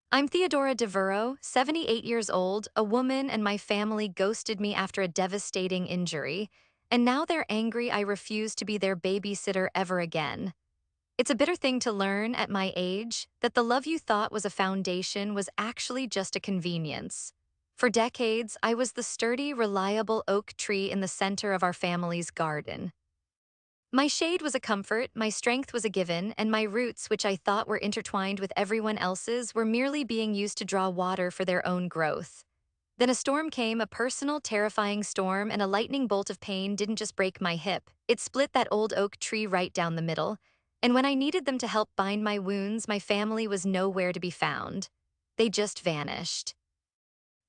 I'm Theodora DeVuro, 78 years old, a woman, and my family ghosted me after a devastating injury, and now they're angry I refuse to be their babysitter ever again. It's a bitter thing to learn at my age that the love you thought was a foundation was actually just a convenience. For decades, I was the sturdy, reliable oak tree in the center of our family's garden. My shade was a comfort, my strength was a given, and my roots, which I thought were intertwined with everyone else's, were merely being used to draw water for their own growth. Then a storm came, a personal, terrifying storm, and a lightning bolt of pain didn't just break my hip. It split that old oak tree right down the middle. And when I needed them to help bind my wounds, my family was nowhere to be found. They just vanished.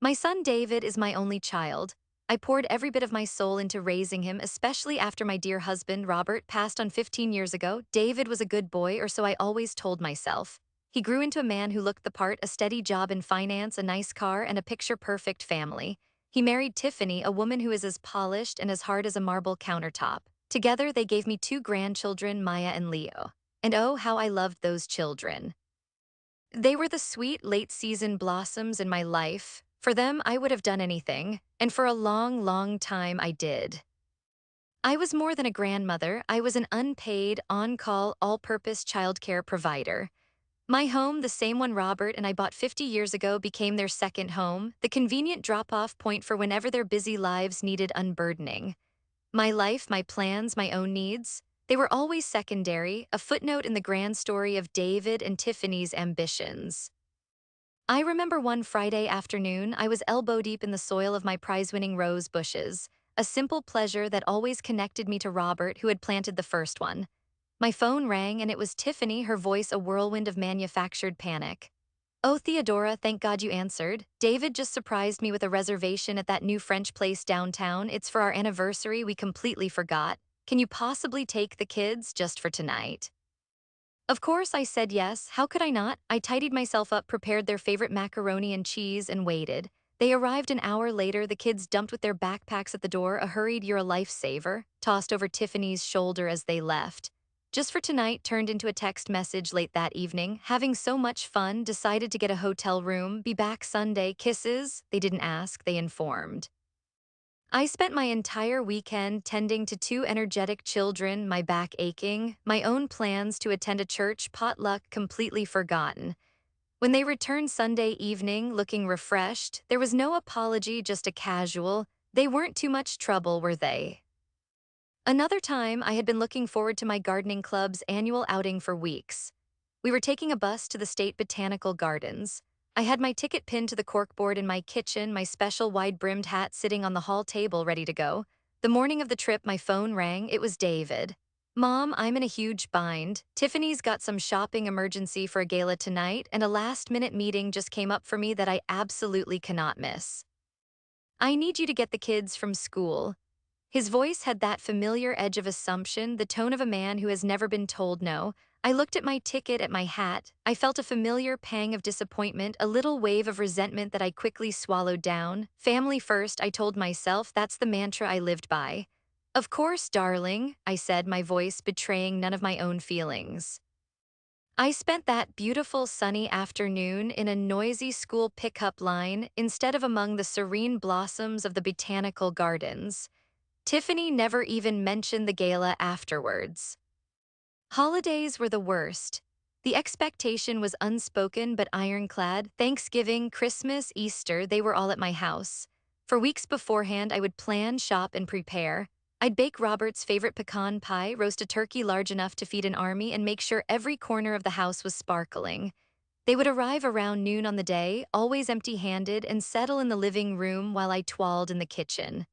My son David is my only child. I poured every bit of my soul into raising him, especially after my dear husband, Robert, passed on 15 years ago. David was a good boy, or so I always told myself. He grew into a man who looked the part, a steady job in finance, a nice car, and a picture-perfect family. He married Tiffany, a woman who is as polished and as hard as a marble countertop. Together, they gave me two grandchildren, Maya and Leo. And oh, how I loved those children. They were the sweet late-season blossoms in my life. For them, I would have done anything, and for a long, long time I did. I was more than a grandmother, I was an unpaid, on-call, all-purpose childcare provider. My home, the same one Robert and I bought 50 years ago, became their second home, the convenient drop-off point for whenever their busy lives needed unburdening. My life, my plans, my own needs, they were always secondary, a footnote in the grand story of David and Tiffany's ambitions. I remember one Friday afternoon, I was elbow-deep in the soil of my prize-winning rose bushes, a simple pleasure that always connected me to Robert, who had planted the first one. My phone rang, and it was Tiffany, her voice a whirlwind of manufactured panic. "Oh, Theodora, thank God you answered. David just surprised me with a reservation at that new French place downtown. It's for our anniversary, we completely forgot. Can you possibly take the kids just for tonight?" Of course, I said yes. How could I not? I tidied myself up, prepared their favorite macaroni and cheese, and waited. They arrived an hour later, the kids dumped with their backpacks at the door, a hurried "you're a lifesaver" tossed over Tiffany's shoulder as they left. Just for tonight turned into a text message late that evening. Having so much fun, decided to get a hotel room, be back Sunday, kisses. They didn't ask, they informed. I spent my entire weekend tending to two energetic children, my back aching, my own plans to attend a church potluck completely forgotten. When they returned Sunday evening looking refreshed, there was no apology, just a casual, "They weren't too much trouble, were they?" Another time, I had been looking forward to my gardening club's annual outing for weeks. We were taking a bus to the State Botanical Gardens. I had my ticket pinned to the corkboard in my kitchen, my special wide-brimmed hat sitting on the hall table ready to go. The morning of the trip, my phone rang. It was David. "Mom, I'm in a huge bind. Tiffany's got some shopping emergency for a gala tonight, and a last-minute meeting just came up for me that I absolutely cannot miss. I need you to get the kids from school." His voice had that familiar edge of assumption, the tone of a man who has never been told no. I looked at my ticket, at my hat. I felt a familiar pang of disappointment, a little wave of resentment that I quickly swallowed down. Family first, I told myself, that's the mantra I lived by. "Of course, darling," I said, my voice betraying none of my own feelings. I spent that beautiful sunny afternoon in a noisy school pickup line instead of among the serene blossoms of the botanical gardens. Tiffany never even mentioned the gala afterwards. Holidays were the worst. The expectation was unspoken but ironclad. Thanksgiving, Christmas, Easter, they were all at my house. For weeks beforehand, I would plan, shop, and prepare. I'd bake Robert's favorite pecan pie, roast a turkey large enough to feed an army, and make sure every corner of the house was sparkling. They would arrive around noon on the day, always empty-handed, and settle in the living room while I twirled in the kitchen.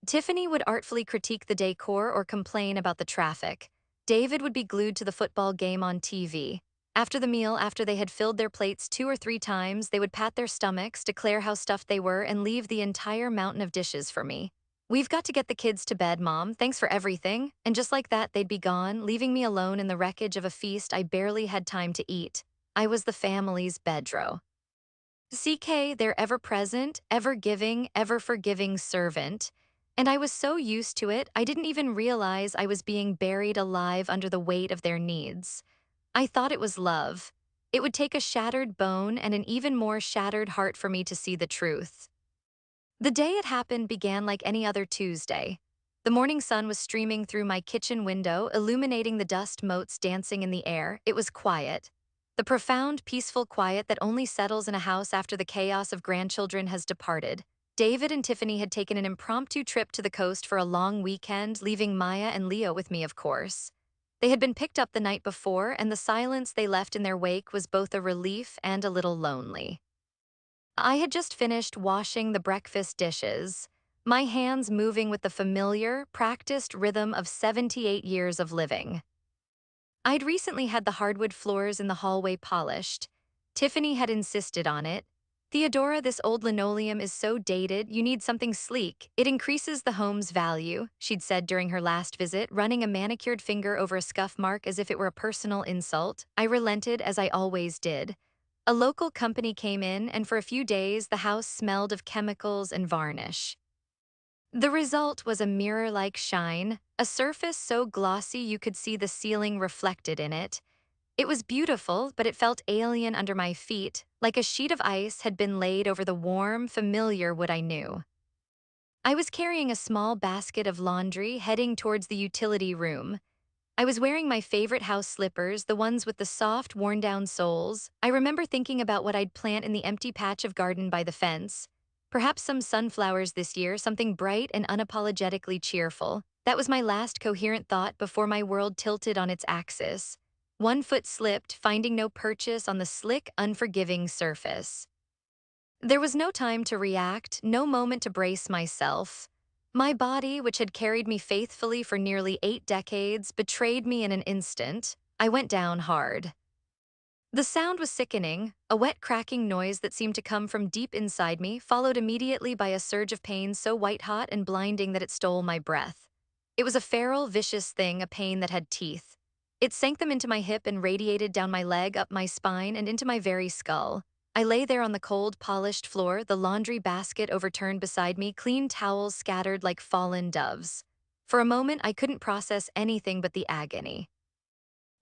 Tiffany would artfully critique the decor or complain about the traffic. David would be glued to the football game on TV. After the meal, after they had filled their plates 2 or 3 times, they would pat their stomachs, declare how stuffed they were, and leave the entire mountain of dishes for me. "We've got to get the kids to bed, Mom. Thanks for everything." And just like that, they'd be gone, leaving me alone in the wreckage of a feast I barely had time to eat. I was the family's bedrow. CK, their ever-present, ever-giving, ever-forgiving servant. And I was so used to it, I didn't even realize I was being buried alive under the weight of their needs. I thought it was love. It would take a shattered bone and an even more shattered heart for me to see the truth. The day it happened began like any other Tuesday. The morning sun was streaming through my kitchen window, illuminating the dust motes dancing in the air. It was quiet. The profound, peaceful quiet that only settles in a house after the chaos of grandchildren has departed. David and Tiffany had taken an impromptu trip to the coast for a long weekend, leaving Maya and Leo with me, of course. They had been picked up the night before, and the silence they left in their wake was both a relief and a little lonely. I had just finished washing the breakfast dishes, my hands moving with the familiar, practiced rhythm of 78 years of living. I'd recently had the hardwood floors in the hallway polished. Tiffany had insisted on it. Theodora, this old linoleum is so dated, you need something sleek. It increases the home's value, she'd said during her last visit, running a manicured finger over a scuff mark as if it were a personal insult. I relented, as I always did. A local company came in, and for a few days, the house smelled of chemicals and varnish. The result was a mirror-like shine, a surface so glossy you could see the ceiling reflected in it. It was beautiful, but it felt alien under my feet, like a sheet of ice had been laid over the warm, familiar wood I knew. I was carrying a small basket of laundry, heading towards the utility room. I was wearing my favorite house slippers, the ones with the soft, worn-down soles. I remember thinking about what I'd plant in the empty patch of garden by the fence. Perhaps some sunflowers this year, something bright and unapologetically cheerful. That was my last coherent thought before my world tilted on its axis. One foot slipped, finding no purchase on the slick, unforgiving surface. There was no time to react, no moment to brace myself. My body, which had carried me faithfully for nearly 8 decades, betrayed me in an instant. I went down hard. The sound was sickening, a wet cracking noise that seemed to come from deep inside me, followed immediately by a surge of pain so white-hot and blinding that it stole my breath. It was a feral, vicious thing, a pain that had teeth. It sank them into my hip and radiated down my leg, up my spine, and into my very skull. I lay there on the cold, polished floor, the laundry basket overturned beside me, clean towels scattered like fallen doves. For a moment, I couldn't process anything but the agony.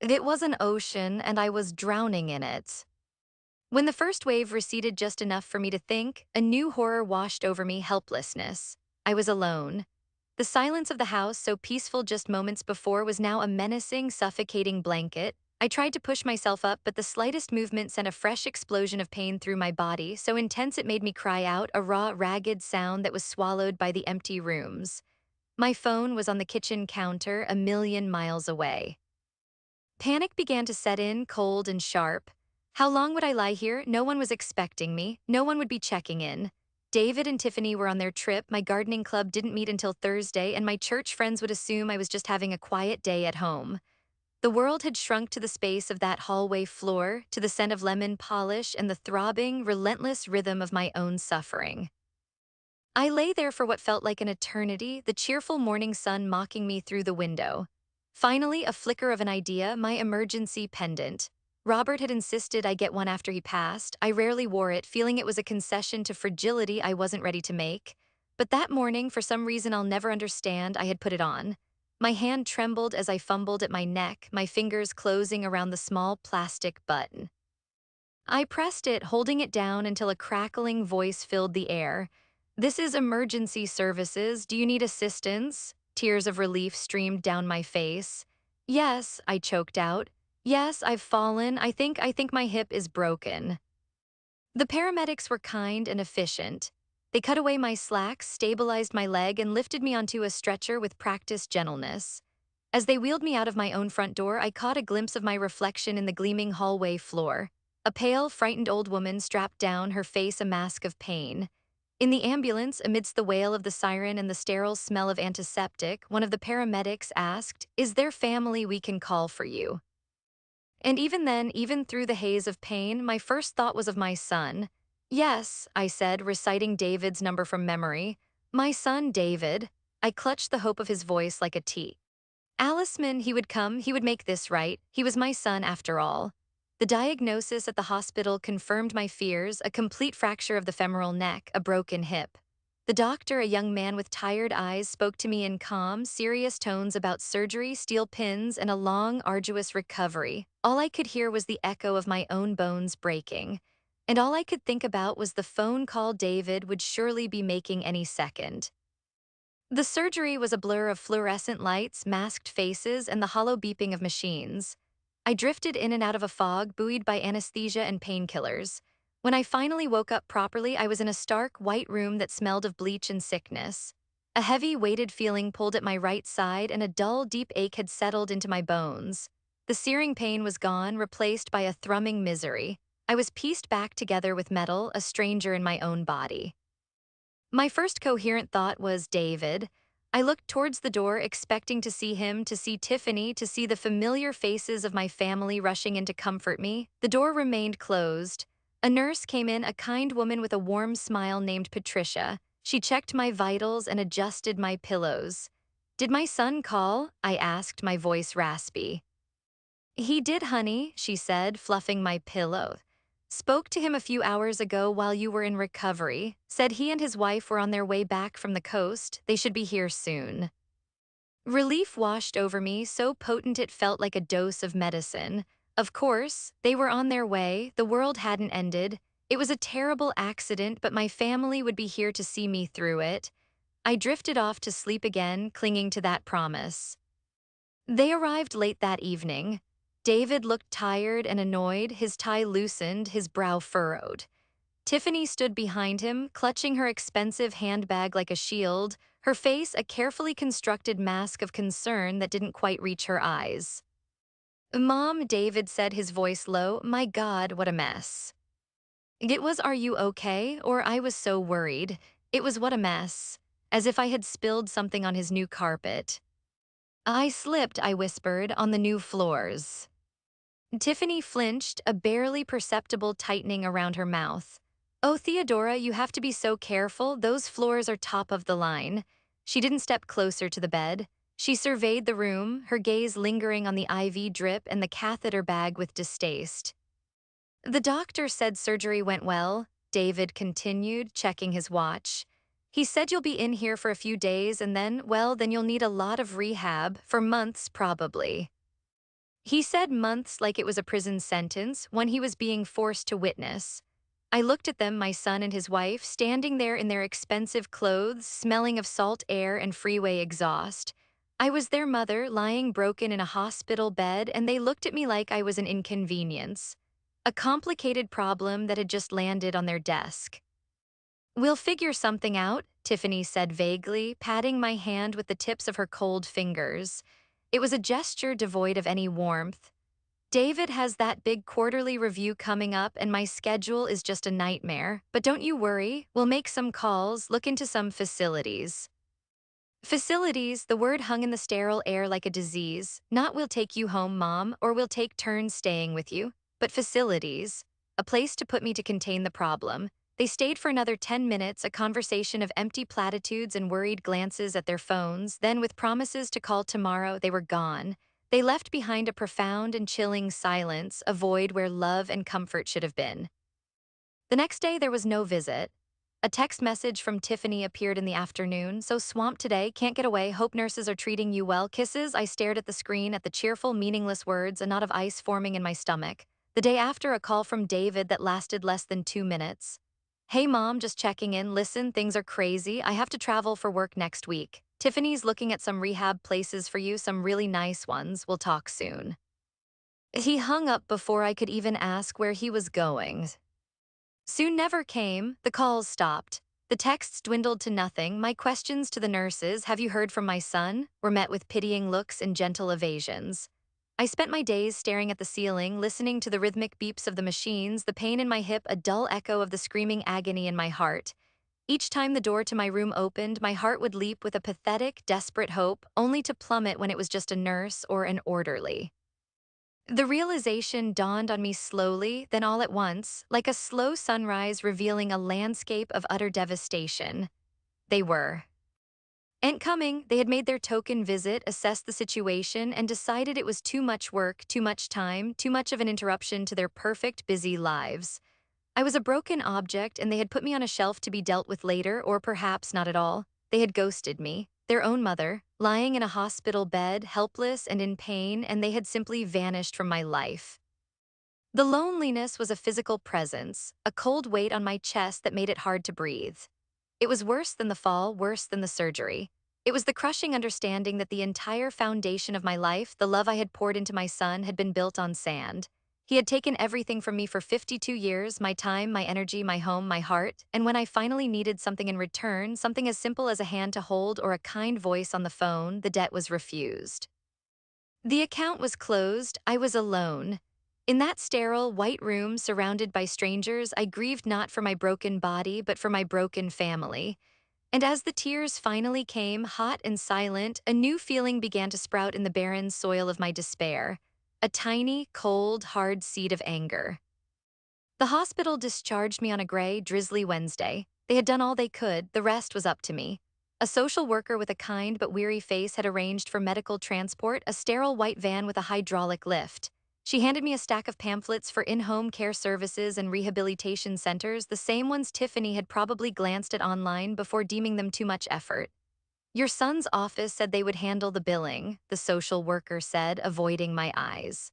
It was an ocean, and I was drowning in it. When the first wave receded just enough for me to think, a new horror washed over me, helplessness. I was alone. The silence of the house, so peaceful just moments before, was now a menacing, suffocating blanket. I tried to push myself up, but the slightest movement sent a fresh explosion of pain through my body, so intense it made me cry out, a raw, ragged sound that was swallowed by the empty rooms. My phone was on the kitchen counter, a million miles away. Panic began to set in, cold and sharp. How long would I lie here? No one was expecting me. No one would be checking in. David and Tiffany were on their trip, my gardening club didn't meet until Thursday, and my church friends would assume I was just having a quiet day at home. The world had shrunk to the space of that hallway floor, to the scent of lemon polish and the throbbing, relentless rhythm of my own suffering. I lay there for what felt like an eternity, the cheerful morning sun mocking me through the window. Finally, a flicker of an idea, my emergency pendant. Robert had insisted I get one after he passed. I rarely wore it, feeling it was a concession to fragility I wasn't ready to make. But that morning, for some reason I'll never understand, I had put it on. My hand trembled as I fumbled at my neck, my fingers closing around the small plastic button. I pressed it, holding it down until a crackling voice filled the air. "This is emergency services. Do you need assistance?" Tears of relief streamed down my face. "Yes," I choked out. "Yes, I've fallen. I think my hip is broken." The paramedics were kind and efficient. They cut away my slacks, stabilized my leg, and lifted me onto a stretcher with practiced gentleness. As they wheeled me out of my own front door, I caught a glimpse of my reflection in the gleaming hallway floor. A pale, frightened old woman strapped down, her face a mask of pain. In the ambulance, amidst the wail of the siren and the sterile smell of antiseptic, one of the paramedics asked, "Is there family we can call for you?" And even then, even through the haze of pain, my first thought was of my son. "Yes," I said, reciting David's number from memory. "My son, David." I clutched the hope of his voice like a teat. Aliceman, he would come, he would make this right. He was my son after all. The diagnosis at the hospital confirmed my fears, a complete fracture of the femoral neck, a broken hip. The doctor, a young man with tired eyes, spoke to me in calm, serious tones about surgery, steel pins, and a long, arduous recovery. All I could hear was the echo of my own bones breaking. And all I could think about was the phone call David would surely be making any second. The surgery was a blur of fluorescent lights, masked faces, and the hollow beeping of machines. I drifted in and out of a fog, buoyed by anesthesia and painkillers. When I finally woke up properly, I was in a stark, white room that smelled of bleach and sickness. A heavy, weighted feeling pulled at my right side, and a dull, deep ache had settled into my bones. The searing pain was gone, replaced by a thrumming misery. I was pieced back together with metal, a stranger in my own body. My first coherent thought was David. I looked towards the door, expecting to see him, to see Tiffany, to see the familiar faces of my family rushing in to comfort me. The door remained closed. A nurse came in, a kind woman with a warm smile named Patricia. She checked my vitals and adjusted my pillows. "Did my son call?" I asked, my voice raspy. "He did, honey," she said, fluffing my pillow. "Spoke to him a few hours ago while you were in recovery. Said he and his wife were on their way back from the coast. They should be here soon." Relief washed over me, so potent it felt like a dose of medicine. Of course, they were on their way. The world hadn't ended. It was a terrible accident, but my family would be here to see me through it. I drifted off to sleep again, clinging to that promise. They arrived late that evening. David looked tired and annoyed, his tie loosened, his brow furrowed. Tiffany stood behind him, clutching her expensive handbag like a shield, her face a carefully constructed mask of concern that didn't quite reach her eyes. "Mom," David said, his voice low, "my God, what a mess." It was, "Are you okay?" Or I was so worried. It was, "What a mess." As if I had spilled something on his new carpet. "I slipped," I whispered, "on the new floors." Tiffany flinched, a barely perceptible tightening around her mouth. "Oh, Theodora, you have to be so careful. Those floors are top of the line." She didn't step closer to the bed. She surveyed the room, her gaze lingering on the IV drip and the catheter bag with distaste. "The doctor said surgery went well," David continued, checking his watch. "He said you'll be in here for a few days and then, well, then you'll need a lot of rehab, for months probably." He said months like it was a prison sentence, one he was being forced to witness. I looked at them, my son and his wife, standing there in their expensive clothes, smelling of salt air and freeway exhaust. I was their mother, lying broken in a hospital bed, and they looked at me like I was an inconvenience. A complicated problem that had just landed on their desk. "We'll figure something out," Tiffany said vaguely, patting my hand with the tips of her cold fingers. It was a gesture devoid of any warmth. "David has that big quarterly review coming up and my schedule is just a nightmare. But don't you worry, we'll make some calls, look into some facilities." Facilities, the word hung in the sterile air like a disease. Not "we'll take you home, Mom," or "we'll take turns staying with you," but facilities. A place to put me to contain the problem. They stayed for another 10 minutes, a conversation of empty platitudes and worried glances at their phones. Then, with promises to call tomorrow, they were gone. They left behind a profound and chilling silence, a void where love and comfort should have been. The next day, there was no visit. A text message from Tiffany appeared in the afternoon. "So swamped today, can't get away, hope nurses are treating you well. Kisses." I stared at the screen, at the cheerful, meaningless words, a knot of ice forming in my stomach. The day after, a call from David that lasted less than 2 minutes. "Hey Mom, just checking in. Listen, things are crazy. I have to travel for work next week. Tiffany's looking at some rehab places for you, some really nice ones. We'll talk soon." He hung up before I could even ask where he was going. Soon never came, the calls stopped. The texts dwindled to nothing. My questions to the nurses, "Have you heard from my son?" were met with pitying looks and gentle evasions. I spent my days staring at the ceiling, listening to the rhythmic beeps of the machines, the pain in my hip a dull echo of the screaming agony in my heart. Each time the door to my room opened, my heart would leap with a pathetic, desperate hope, only to plummet when it was just a nurse or an orderly. The realization dawned on me slowly, then all at once, like a slow sunrise revealing a landscape of utter devastation. They were. "Ain't coming." They had made their token visit, assessed the situation, and decided it was too much work, too much time, too much of an interruption to their perfect, busy lives. I was a broken object and they had put me on a shelf to be dealt with later or perhaps not at all. They had ghosted me, their own mother, lying in a hospital bed, helpless and in pain, and they had simply vanished from my life. The loneliness was a physical presence, a cold weight on my chest that made it hard to breathe. It was worse than the fall, worse than the surgery. It was the crushing understanding that the entire foundation of my life, the love I had poured into my son, had been built on sand. He had taken everything from me for 52 years, my time, my energy, my home, my heart, and when I finally needed something in return, something as simple as a hand to hold or a kind voice on the phone, the debt was refused. The account was closed, I was alone. In that sterile, white room surrounded by strangers, I grieved not for my broken body, but for my broken family. And as the tears finally came, hot and silent, a new feeling began to sprout in the barren soil of my despair. A tiny, cold, hard seed of anger. The hospital discharged me on a gray, drizzly Wednesday. They had done all they could, the rest was up to me. A social worker with a kind but weary face had arranged for medical transport, a sterile white van with a hydraulic lift. She handed me a stack of pamphlets for in-home care services and rehabilitation centers, the same ones Tiffany had probably glanced at online before deeming them too much effort. Your son's office said they would handle the billing, the social worker said, avoiding my eyes.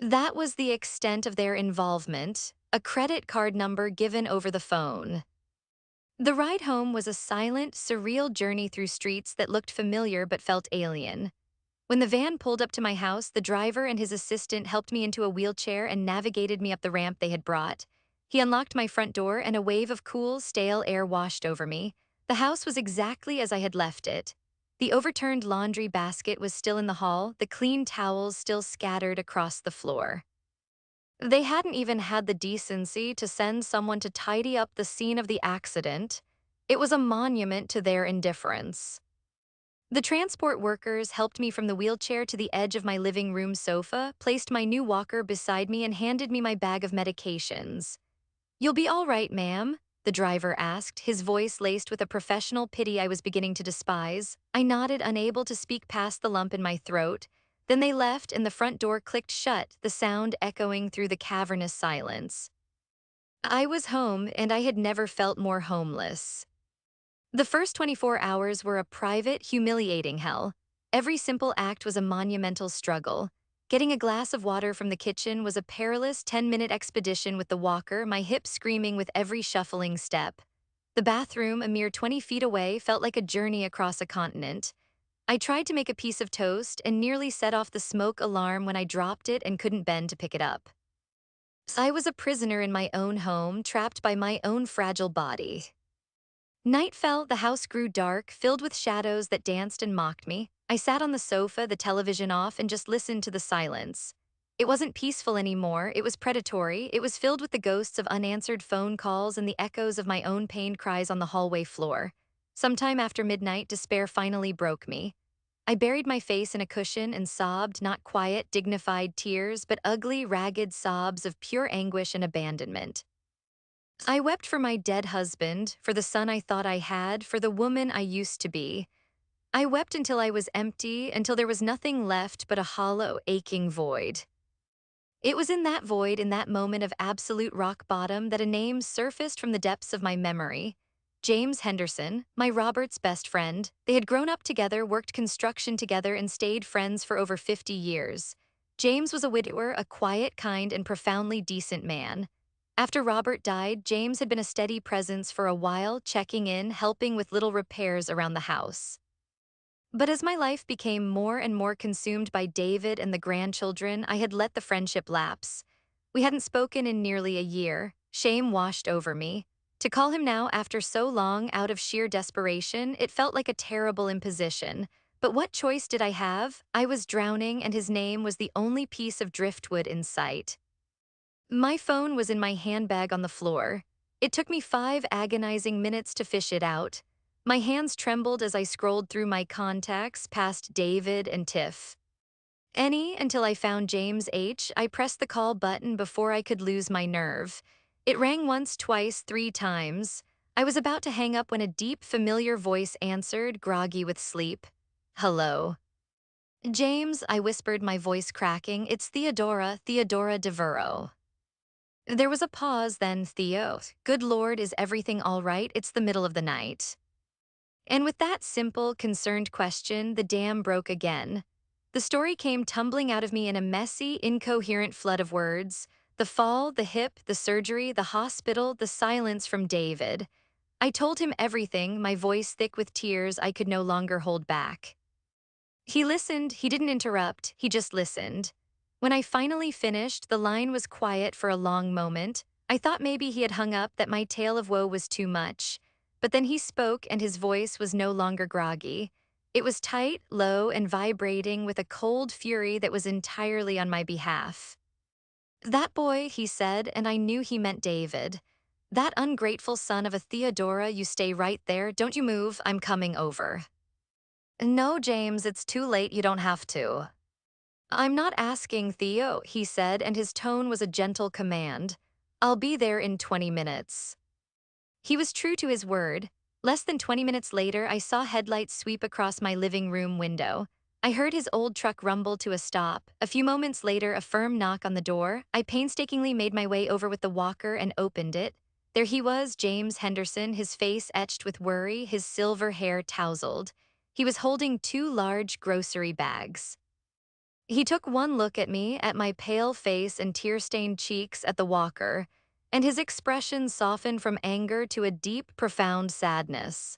That was the extent of their involvement, a credit card number given over the phone. The ride home was a silent, surreal journey through streets that looked familiar but felt alien. When the van pulled up to my house, the driver and his assistant helped me into a wheelchair and navigated me up the ramp they had brought. He unlocked my front door and a wave of cool, stale air washed over me. The house was exactly as I had left it. The overturned laundry basket was still in the hall, the clean towels still scattered across the floor. They hadn't even had the decency to send someone to tidy up the scene of the accident. It was a monument to their indifference. The transport workers helped me from the wheelchair to the edge of my living room sofa, placed my new walker beside me, and handed me my bag of medications. "You'll be all right, ma'am?" the driver asked, his voice laced with a professional pity I was beginning to despise. I nodded, unable to speak past the lump in my throat. Then they left, and the front door clicked shut, the sound echoing through the cavernous silence. I was home, and I had never felt more homeless. The first 24 hours were a private, humiliating hell. Every simple act was a monumental struggle. Getting a glass of water from the kitchen was a perilous 10-minute expedition with the walker, my hips screaming with every shuffling step. The bathroom, a mere 20 feet away, felt like a journey across a continent. I tried to make a piece of toast and nearly set off the smoke alarm when I dropped it and couldn't bend to pick it up. I was a prisoner in my own home, trapped by my own fragile body. Night fell, the house grew dark, filled with shadows that danced and mocked me. I sat on the sofa, the television off, and just listened to the silence. It wasn't peaceful anymore, it was predatory. It was filled with the ghosts of unanswered phone calls and the echoes of my own pained cries on the hallway floor. Sometime after midnight, despair finally broke me. I buried my face in a cushion and sobbed, not quiet, dignified tears, but ugly, ragged sobs of pure anguish and abandonment. I wept for my dead husband, for the son I thought I had, for the woman I used to be. I wept until I was empty, until there was nothing left but a hollow, aching void. It was in that void, in that moment of absolute rock bottom, that a name surfaced from the depths of my memory. James Henderson, my Robert's best friend. They had grown up together, worked construction together, and stayed friends for over 50 years. James was a widower, a quiet, kind, and profoundly decent man. After Robert died, James had been a steady presence for a while, checking in, helping with little repairs around the house. But as my life became more and more consumed by David and the grandchildren, I had let the friendship lapse. We hadn't spoken in nearly a year. Shame washed over me. To call him now after so long out of sheer desperation, it felt like a terrible imposition. But what choice did I have? I was drowning, and his name was the only piece of driftwood in sight. My phone was in my handbag on the floor. It took me 5 agonizing minutes to fish it out. My hands trembled as I scrolled through my contacts past David and Tiff. Until I found James H. I pressed the call button before I could lose my nerve. It rang once, twice, 3 times. I was about to hang up when a deep, familiar voice answered, groggy with sleep. "Hello." "James," I whispered, my voice cracking. "It's Theodora, Theodora Devereaux." There was a pause, then Theo. Good Lord, is everything all right? It's the middle of the night. And with that simple, concerned question, the dam broke again. The story came tumbling out of me in a messy, incoherent flood of words. The fall, the hip, the surgery, the hospital, the silence from David. I told him everything, my voice thick with tears I could no longer hold back. He listened, he didn't interrupt, he just listened. When I finally finished, the line was quiet for a long moment. I thought maybe he had hung up, that my tale of woe was too much. But then he spoke, and his voice was no longer groggy. It was tight, low, and vibrating with a cold fury that was entirely on my behalf. That boy, he said, and I knew he meant David. That ungrateful son of a Theodora, you stay right there, don't you move, I'm coming over. No, James, it's too late, you don't have to. I'm not asking, Theo, he said, and his tone was a gentle command. I'll be there in 20 minutes. He was true to his word. Less than 20 minutes later, I saw headlights sweep across my living room window. I heard his old truck rumble to a stop. A few moments later, a firm knock on the door. I painstakingly made my way over with the walker and opened it. There he was, James Henderson, his face etched with worry, his silver hair tousled. He was holding two large grocery bags. He took one look at me, at my pale face and tear-stained cheeks, at the walker, and his expression softened from anger to a deep, profound sadness.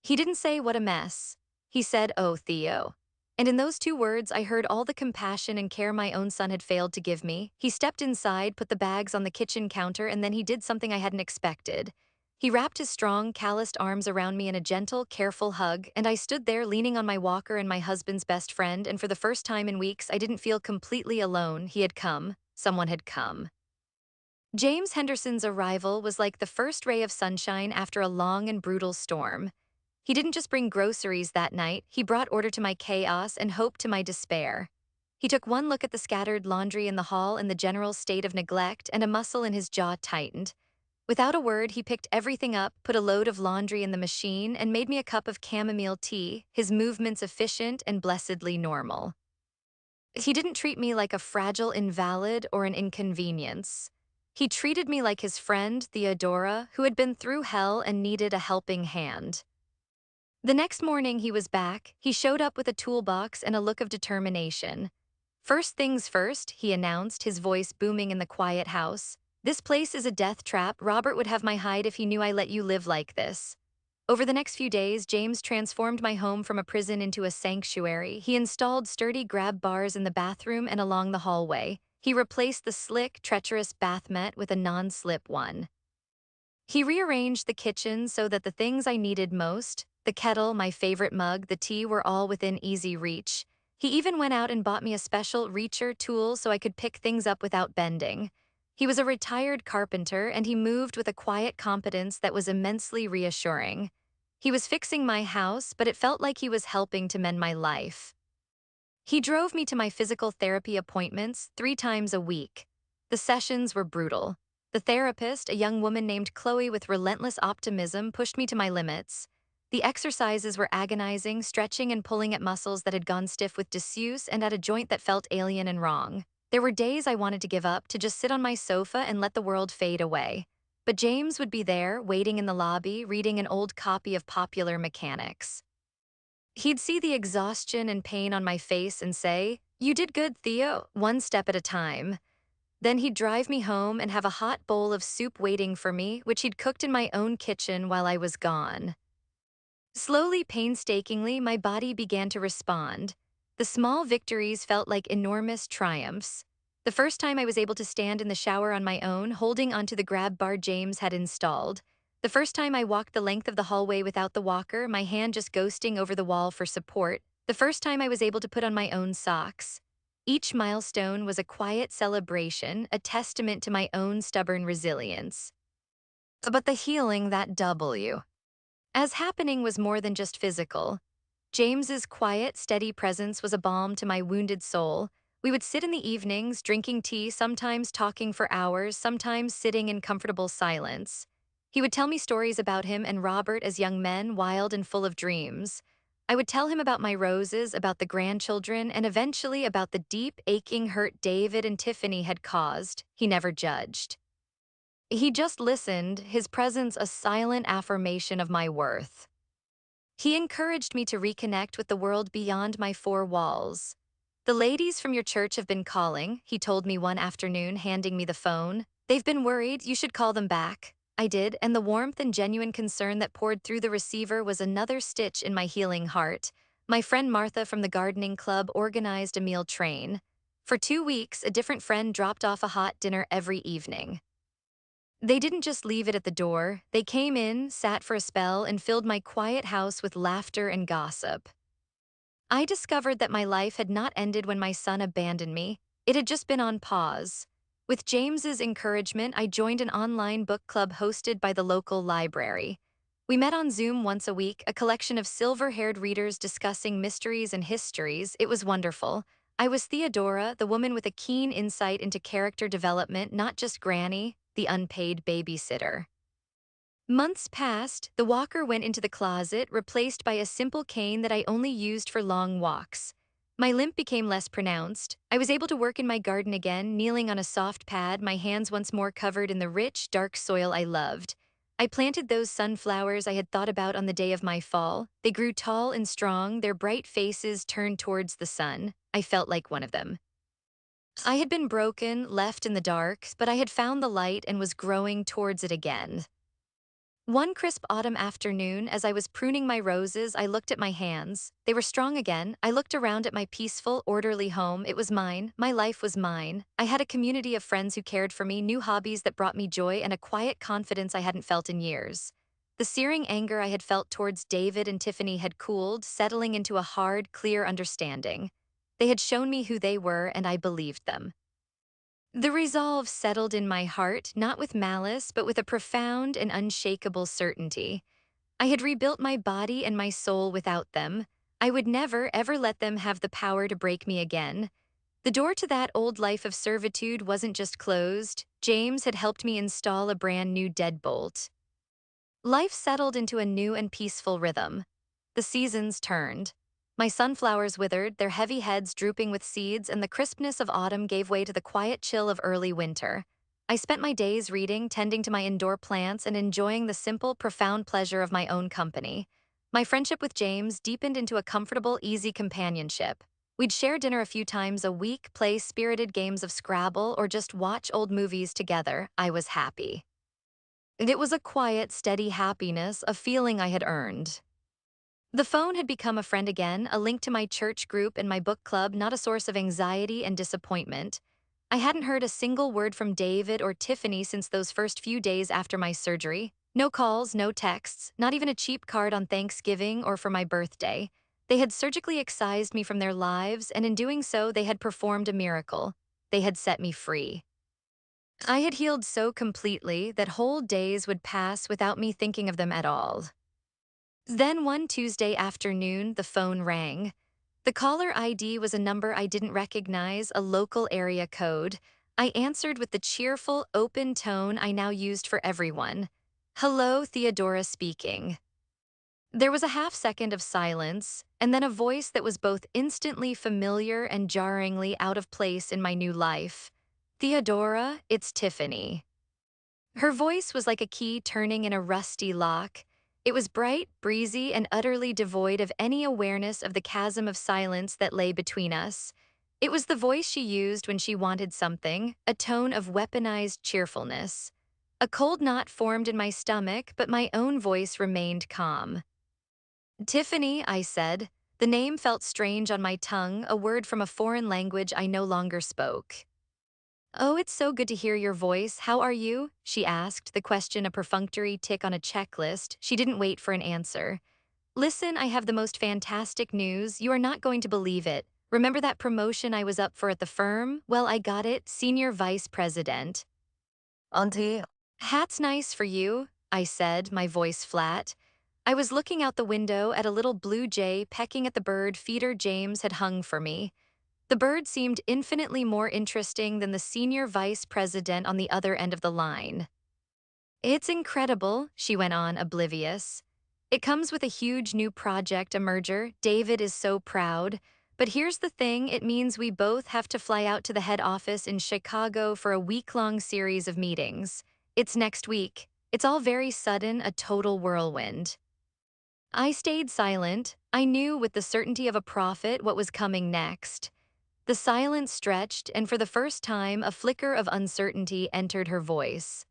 He didn't say, "What a mess." He said, "Oh, Theo." And in those two words, I heard all the compassion and care my own son had failed to give me. He stepped inside, put the bags on the kitchen counter, and then he did something I hadn't expected. He wrapped his strong, calloused arms around me in a gentle, careful hug, and I stood there leaning on my walker and my husband's best friend, and for the first time in weeks, I didn't feel completely alone. He had come. Someone had come. James Henderson's arrival was like the first ray of sunshine after a long and brutal storm. He didn't just bring groceries that night, he brought order to my chaos and hope to my despair. He took one look at the scattered laundry in the hall and the general state of neglect, and a muscle in his jaw tightened. Without a word, he picked everything up, put a load of laundry in the machine, and made me a cup of chamomile tea, his movements efficient and blessedly normal. He didn't treat me like a fragile invalid or an inconvenience. He treated me like his friend, Theodora, who had been through hell and needed a helping hand. The next morning he was back. He showed up with a toolbox and a look of determination. "First things first," he announced, his voice booming in the quiet house. "This place is a death trap. Robert would have my hide if he knew I let you live like this." Over the next few days, James transformed my home from a prison into a sanctuary. He installed sturdy grab bars in the bathroom and along the hallway. He replaced the slick, treacherous bath mat with a non-slip one. He rearranged the kitchen so that the things I needed most, the kettle, my favorite mug, the tea, were all within easy reach. He even went out and bought me a special reacher tool so I could pick things up without bending. He was a retired carpenter, and he moved with a quiet competence that was immensely reassuring. He was fixing my house, but it felt like he was helping to mend my life. He drove me to my physical therapy appointments 3 times a week. The sessions were brutal. The therapist, a young woman named Chloe with relentless optimism, pushed me to my limits. The exercises were agonizing, stretching and pulling at muscles that had gone stiff with disuse and at a joint that felt alien and wrong. There were days I wanted to give up, to just sit on my sofa and let the world fade away. But James would be there, waiting in the lobby, reading an old copy of Popular Mechanics. He'd see the exhaustion and pain on my face and say, "You did good, Theo, one step at a time." Then he'd drive me home and have a hot bowl of soup waiting for me, which he'd cooked in my own kitchen while I was gone. Slowly, painstakingly, my body began to respond. The small victories felt like enormous triumphs. The first time I was able to stand in the shower on my own, holding onto the grab bar James had installed. The first time I walked the length of the hallway without the walker, my hand just ghosting over the wall for support. The first time I was able to put on my own socks. Each milestone was a quiet celebration, a testament to my own stubborn resilience. But the healing, that W. As happening was more than just physical. James's quiet, steady presence was a balm to my wounded soul. We would sit in the evenings, drinking tea, sometimes talking for hours, sometimes sitting in comfortable silence. He would tell me stories about him and Robert as young men, wild and full of dreams. I would tell him about my roses, about the grandchildren, and eventually about the deep, aching hurt David and Tiffany had caused. He never judged. He just listened, his presence a silent affirmation of my worth. He encouraged me to reconnect with the world beyond my four walls. The ladies from your church have been calling, he told me one afternoon, handing me the phone. They've been worried, you should call them back. I did, and the warmth and genuine concern that poured through the receiver was another stitch in my healing heart. My friend Martha from the gardening club organized a meal train. For 2 weeks, a different friend dropped off a hot dinner every evening. They didn't just leave it at the door, they came in, sat for a spell, and filled my quiet house with laughter and gossip. I discovered that my life had not ended when my son abandoned me, it had just been on pause. With James's encouragement, I joined an online book club hosted by the local library. We met on Zoom once a week, a collection of silver-haired readers discussing mysteries and histories. It was wonderful. I was Theodora, the woman with a keen insight into character development, not just Granny, the unpaid babysitter. Months passed, the walker went into the closet, replaced by a simple cane that I only used for long walks. My limp became less pronounced. I was able to work in my garden again, kneeling on a soft pad, my hands once more covered in the rich, dark soil I loved. I planted those sunflowers I had thought about on the day of my fall. They grew tall and strong, their bright faces turned towards the sun. I felt like one of them. I had been broken, left in the dark, but I had found the light and was growing towards it again. One crisp autumn afternoon, as I was pruning my roses, I looked at my hands. They were strong again. I looked around at my peaceful, orderly home. It was mine. My life was mine. I had a community of friends who cared for me, new hobbies that brought me joy, and a quiet confidence I hadn't felt in years. The searing anger I had felt towards David and Tiffany had cooled, settling into a hard, clear understanding. They had shown me who they were, and I believed them. The resolve settled in my heart, not with malice, but with a profound and unshakable certainty. I had rebuilt my body and my soul without them. I would never, ever let them have the power to break me again. The door to that old life of servitude wasn't just closed. James had helped me install a brand new deadbolt. Life settled into a new and peaceful rhythm. The seasons turned. My sunflowers withered, their heavy heads drooping with seeds, and the crispness of autumn gave way to the quiet chill of early winter. I spent my days reading, tending to my indoor plants, and enjoying the simple, profound pleasure of my own company. My friendship with James deepened into a comfortable, easy companionship. We'd share dinner a few times a week, play spirited games of Scrabble, or just watch old movies together. I was happy. And it was a quiet, steady happiness, a feeling I had earned. The phone had become a friend again, a link to my church group and my book club, not a source of anxiety and disappointment. I hadn't heard a single word from David or Tiffany since those first few days after my surgery. No calls, no texts, not even a cheap card on Thanksgiving or for my birthday. They had surgically excised me from their lives, and in doing so, they had performed a miracle. They had set me free. I had healed so completely that whole days would pass without me thinking of them at all. Then one Tuesday afternoon, the phone rang. The caller ID was a number I didn't recognize, a local area code. I answered with the cheerful, open tone I now used for everyone. "Hello, Theodora speaking." There was a half-second of silence, and then a voice that was both instantly familiar and jarringly out of place in my new life. "Theodora, it's Tiffany." Her voice was like a key turning in a rusty lock. It was bright, breezy, and utterly devoid of any awareness of the chasm of silence that lay between us. It was the voice she used when she wanted something, a tone of weaponized cheerfulness. A cold knot formed in my stomach, but my own voice remained calm. "Tiffany," I said. The name felt strange on my tongue, a word from a foreign language I no longer spoke. "Oh, it's so good to hear your voice. How are you?" she asked, the question a perfunctory tick on a checklist. She didn't wait for an answer. "Listen, I have the most fantastic news. You are not going to believe it. Remember that promotion I was up for at the firm? Well, I got it, senior vice president." "Auntie." "Hat's nice for you," I said, my voice flat. I was looking out the window at a little blue jay pecking at the bird feeder James had hung for me. The bird seemed infinitely more interesting than the senior vice president on the other end of the line. "It's incredible," she went on, oblivious. It comes with a huge new project, a merger. David is so proud. But here's the thing, it means we both have to fly out to the head office in Chicago for a week-long series of meetings. It's next week. It's all very sudden, a total whirlwind. I stayed silent. I knew with the certainty of a prophet what was coming next. The silence stretched, and for the first time, a flicker of uncertainty entered her voice.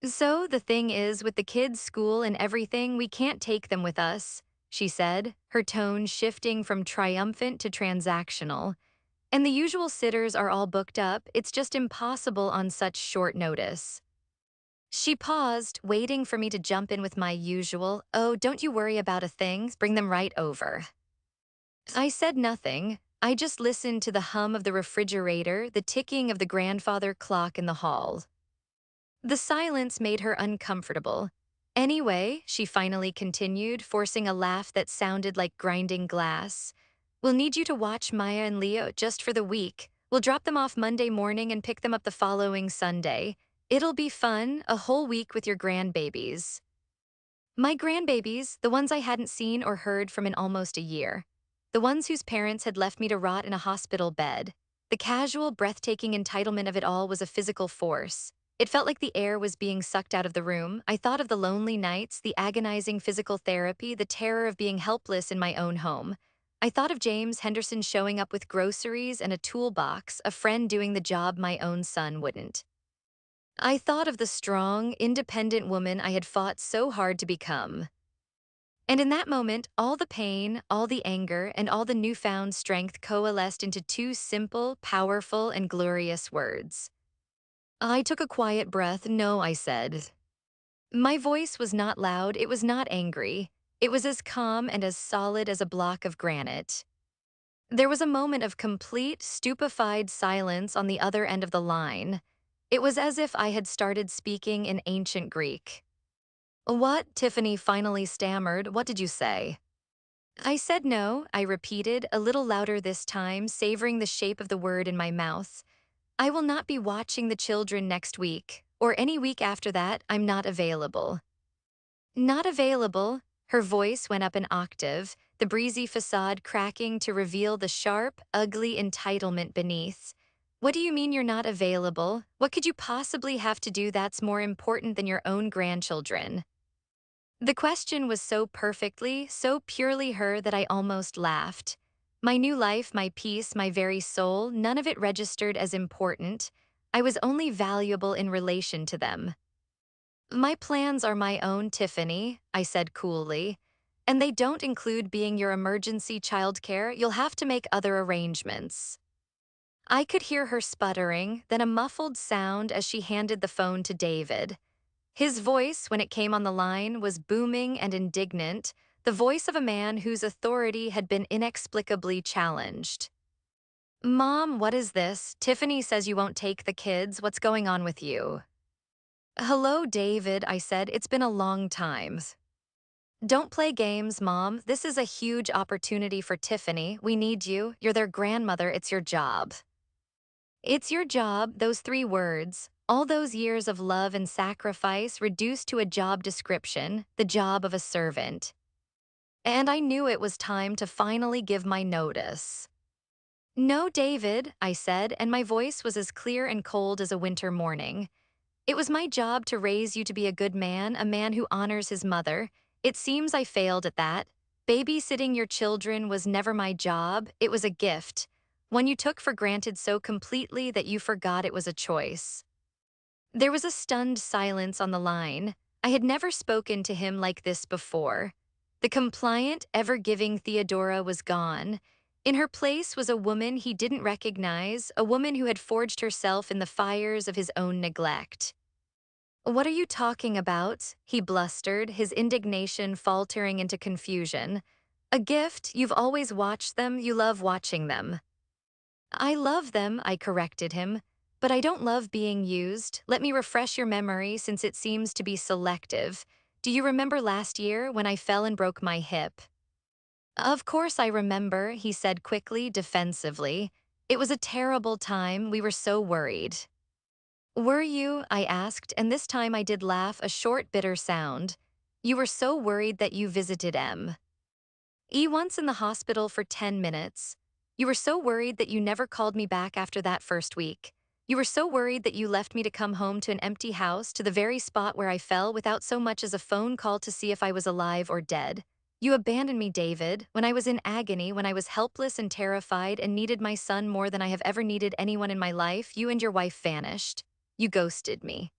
So, the thing is, with the kids' school and everything, we can't take them with us, she said, her tone shifting from triumphant to transactional. And the usual sitters are all booked up, it's just impossible on such short notice. She paused, waiting for me to jump in with my usual, "Oh, don't you worry about a thing, bring them right over." I said nothing. I just listened to the hum of the refrigerator, the ticking of the grandfather clock in the hall. The silence made her uncomfortable. "Anyway," she finally continued, forcing a laugh that sounded like grinding glass, "we'll need you to watch Maya and Leo just for the week. We'll drop them off Monday morning and pick them up the following Sunday. It'll be fun, a whole week with your grandbabies." My grandbabies, the ones I hadn't seen or heard from in almost a year. The ones whose parents had left me to rot in a hospital bed. The casual, breathtaking entitlement of it all was a physical force. It felt like the air was being sucked out of the room. I thought of the lonely nights, the agonizing physical therapy, the terror of being helpless in my own home. I thought of James Henderson showing up with groceries and a toolbox, a friend doing the job my own son wouldn't. I thought of the strong, independent woman I had fought so hard to become. And in that moment, all the pain, all the anger, and all the newfound strength coalesced into two simple, powerful, and glorious words. I took a quiet breath. "No," I said. My voice was not loud, it was not angry. It was as calm and as solid as a block of granite. There was a moment of complete, stupefied silence on the other end of the line. It was as if I had started speaking in ancient Greek. "What?" Tiffany finally stammered. "What did you say?" I said no, I repeated, a little louder this time, savoring the shape of the word in my mouth. "I will not be watching the children next week, or any week after that. I'm not available." "Not available?" Her voice went up an octave, the breezy facade cracking to reveal the sharp, ugly entitlement beneath. "What do you mean you're not available? What could you possibly have to do that's more important than your own grandchildren?" The question was so perfectly, so purely her that I almost laughed. My new life, my peace, my very soul, none of it registered as important. I was only valuable in relation to them. "My plans are my own, Tiffany," I said coolly. "And they don't include being your emergency childcare. You'll have to make other arrangements." I could hear her sputtering, then a muffled sound as she handed the phone to David. His voice, when it came on the line, was booming and indignant, the voice of a man whose authority had been inexplicably challenged. "Mom, what is this? Tiffany says you won't take the kids. What's going on with you?" "Hello, David," I said. "It's been a long time." "Don't play games, Mom. This is a huge opportunity for Tiffany. We need you. You're their grandmother. It's your job." It's your job, those three words, all those years of love and sacrifice reduced to a job description, the job of a servant. And I knew it was time to finally give my notice. "No, David," I said, and my voice was as clear and cold as a winter morning. "It was my job to raise you to be a man who honors his mother. It seems I failed at that. Babysitting your children was never my job, it was a gift, one you took for granted so completely that you forgot it was a choice." There was a stunned silence on the line. I had never spoken to him like this before. The compliant, ever-giving Theodora was gone. In her place was a woman he didn't recognize, a woman who had forged herself in the fires of his own neglect. "What are you talking about?" he blustered, his indignation faltering into confusion. "A gift? You've always watched them, you love watching them." "I love them," I corrected him, "but I don't love being used. Let me refresh your memory since it seems to be selective. Do you remember last year when I fell and broke my hip?" "Of course I remember," he said quickly, defensively. "It was a terrible time, we were so worried." "Were you?" I asked, and this time I did laugh, a short, bitter sound. You were so worried that you visited once in the hospital for 10 minutes. You were so worried that you never called me back after that first week. You were so worried that you left me to come home to an empty house, to the very spot where I fell without so much as a phone call to see if I was alive or dead. You abandoned me, David, when I was in agony, when I was helpless and terrified and needed my son more than I have ever needed anyone in my life. You and your wife vanished. You ghosted me.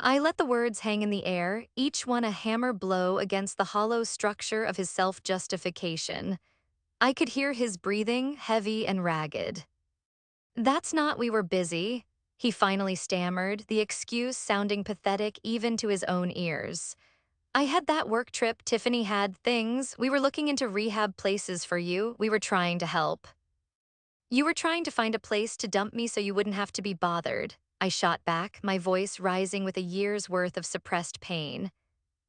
I let the words hang in the air, each one a hammer blow against the hollow structure of his self-justification. I could hear his breathing, heavy and ragged. "That's not we were busy," he finally stammered, the excuse sounding pathetic even to his own ears. "I had that work trip, Tiffany had things. We were looking into rehab places for you. We were trying to help. You were trying to find a place to dump me so you wouldn't have to be bothered." I shot back, my voice rising with a year's worth of suppressed pain.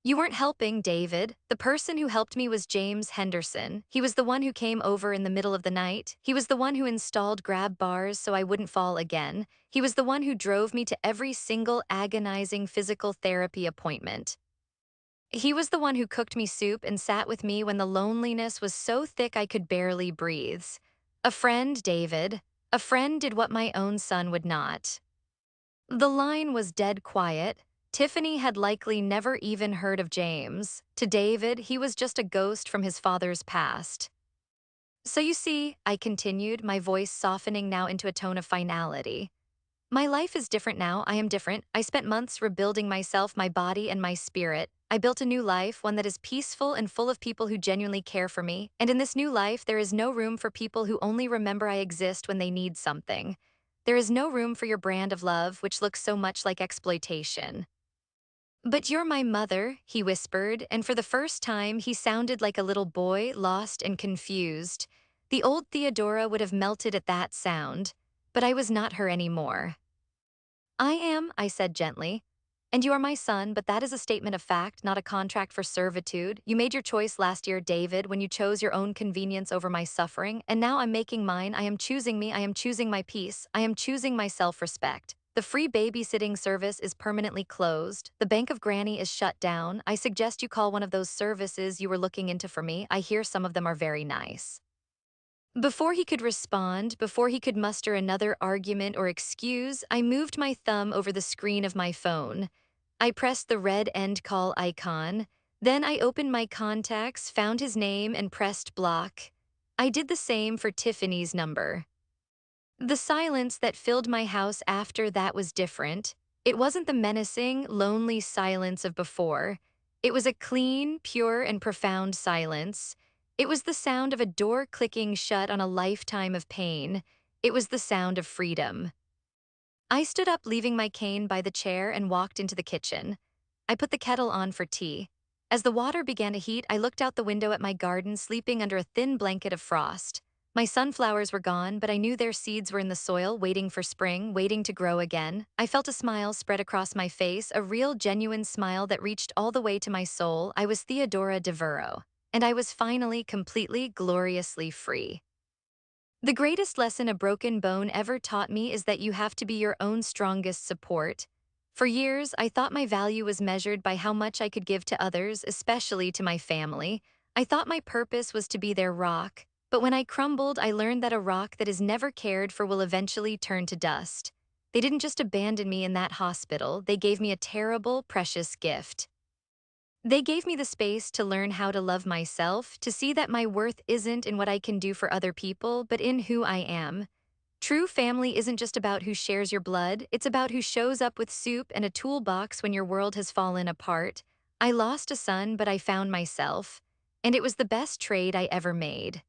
"You weren't helping, David. The person who helped me was James Henderson. He was the one who came over in the middle of the night. He was the one who installed grab bars so I wouldn't fall again. He was the one who drove me to every single agonizing physical therapy appointment. He was the one who cooked me soup and sat with me when the loneliness was so thick I could barely breathe. A friend, David. A friend did what my own son would not." The line was dead quiet. Tiffany had likely never even heard of James. To David, he was just a ghost from his father's past. "So you see," I continued, my voice softening now into a tone of finality. "My life is different now. I am different. I spent months rebuilding myself, my body, and my spirit. I built a new life, one that is peaceful and full of people who genuinely care for me. And in this new life, there is no room for people who only remember I exist when they need something. There is no room for your brand of love, which looks so much like exploitation." "But you're my mother," he whispered, and for the first time he sounded like a little boy, lost and confused. The old Theodora would have melted at that sound, but I was not her anymore. "I am," I said gently. "And you are my son, but that is a statement of fact, not a contract for servitude. You made your choice last year, David, when you chose your own convenience over my suffering, and now I'm making mine. I am choosing me, I am choosing my peace, I am choosing my self-respect. The free babysitting service is permanently closed. The Bank of Granny is shut down. I suggest you call one of those services you were looking into for me. I hear some of them are very nice." Before he could respond, before he could muster another argument or excuse, I moved my thumb over the screen of my phone. I pressed the red end call icon. Then I opened my contacts, found his name, and pressed block. I did the same for Tiffany's number. The silence that filled my house after that was different. It wasn't the menacing, lonely silence of before. It was a clean, pure, and profound silence. It was the sound of a door clicking shut on a lifetime of pain. It was the sound of freedom. I stood up, leaving my cane by the chair, and walked into the kitchen. I put the kettle on for tea. As the water began to heat, I looked out the window at my garden, sleeping under a thin blanket of frost. My sunflowers were gone, but I knew their seeds were in the soil, waiting for spring, waiting to grow again. I felt a smile spread across my face, a real, genuine smile that reached all the way to my soul. I was Theodora Devereux, and I was finally, completely, gloriously free. The greatest lesson a broken bone ever taught me is that you have to be your own strongest support. For years, I thought my value was measured by how much I could give to others, especially to my family. I thought my purpose was to be their rock. But when I crumbled, I learned that a rock that is never cared for will eventually turn to dust. They didn't just abandon me in that hospital, they gave me a terrible, precious gift. They gave me the space to learn how to love myself, to see that my worth isn't in what I can do for other people, but in who I am. True family isn't just about who shares your blood, it's about who shows up with soup and a toolbox when your world has fallen apart. I lost a son, but I found myself. And it was the best trade I ever made.